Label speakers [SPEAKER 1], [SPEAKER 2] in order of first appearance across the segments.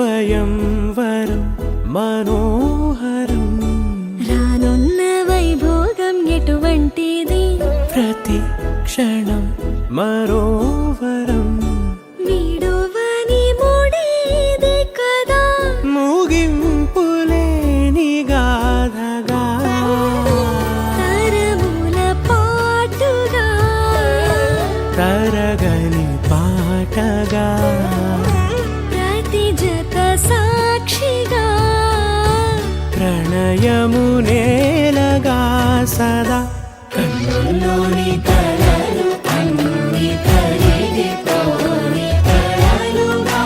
[SPEAKER 1] స్వయంవరం మనోహరం
[SPEAKER 2] రానున్న వైభోగం ఎటువంటిది
[SPEAKER 1] ప్రతి క్షణం మరోవరం
[SPEAKER 2] వీడువని మూడేది కదా
[SPEAKER 1] ముగింపులేని గాథగా
[SPEAKER 2] తరముల పాటుగా
[SPEAKER 1] తరగని పాటగా
[SPEAKER 2] జత సాక్షిగా
[SPEAKER 1] ప్రణయము నేలగా సదా కన్నుల్లోని కలలు అన్ని కరిగిపోని కలలుగా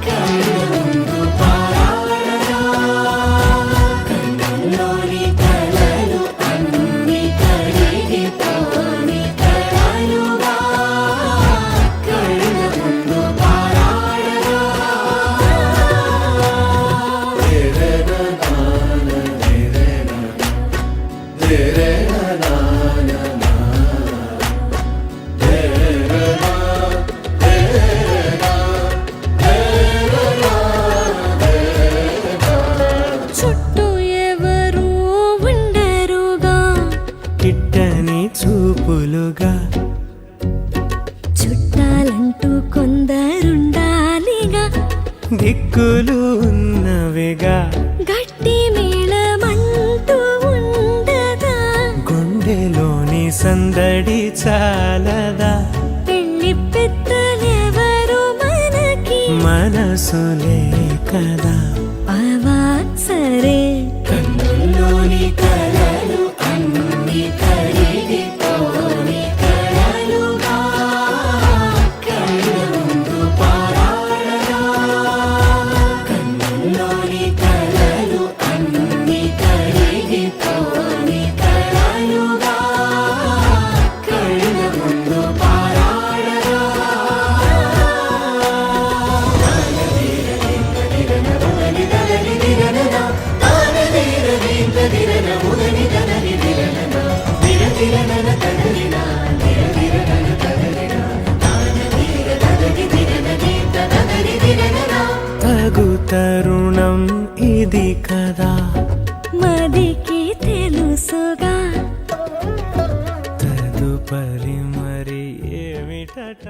[SPEAKER 1] కళ్ళుందు పారాడగా కన్నుల్లోని కలలు అన్ని కరిగిపోని కలలుగా కళ్ళుందు
[SPEAKER 2] చుట్టూ ఎవరు ఉండరుగా
[SPEAKER 1] కిట్టని చూపులుగా
[SPEAKER 2] చుట్టాలంటూ కొందరుండాలిగా
[SPEAKER 1] దిక్కులు ఉన్నవిగా
[SPEAKER 2] గట్టి మేళమంటూ ఉండదా
[SPEAKER 1] గుండెలోని సందడి చాలదా
[SPEAKER 2] పెళ్లి పెద్దలెవరు మనకి
[SPEAKER 1] మనసులే కదా
[SPEAKER 2] అవా సరే
[SPEAKER 1] కన్నుల్లోని కలలు అన్ని కరిగిపోని కలలుగా కళ్ళుందు పారాడగా కన్నుల్లోని కలలు అన్ని కరిగిపోని కలలుగా కళ్ళుందు పారాడగా తగు తరుణం ఇది కదా
[SPEAKER 2] మదికి తెలుసుగా
[SPEAKER 1] తదుపరి మరి ఏమిటట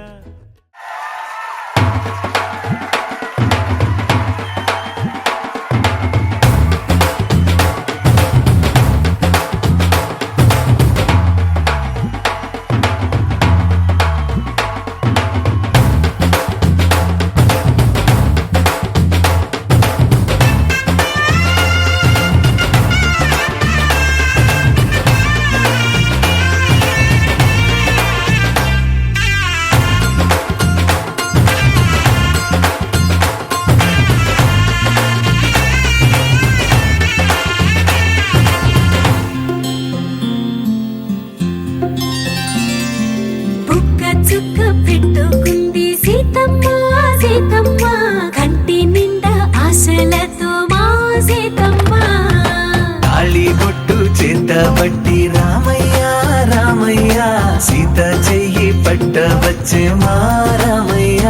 [SPEAKER 2] చుక్క పెట్టుకుంది సీతమ్మ సీతమ్మ కంటి నిండా ఆశలతో మా సీతమ్మ
[SPEAKER 3] తాళిబొట్టు చేతబట్టి రామయ్య రామయ్య సీత చెయ్యి పట్టవచ్చే మా రామయ్య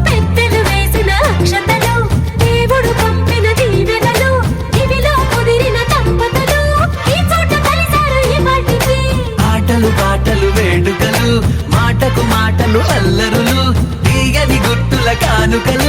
[SPEAKER 2] పెద్దలు వేసిన అక్షతలు దేవుడు పంపిన దీవెనలు ఇవిలో కుదిరిన దంపతులు ఈ చోట కలిసారు ఈ వాటికి
[SPEAKER 3] ఆటలు పాటలు వేడుకలు మాటకు మాటలు అల్లరులు తీయని గుట్టుల కానుకలు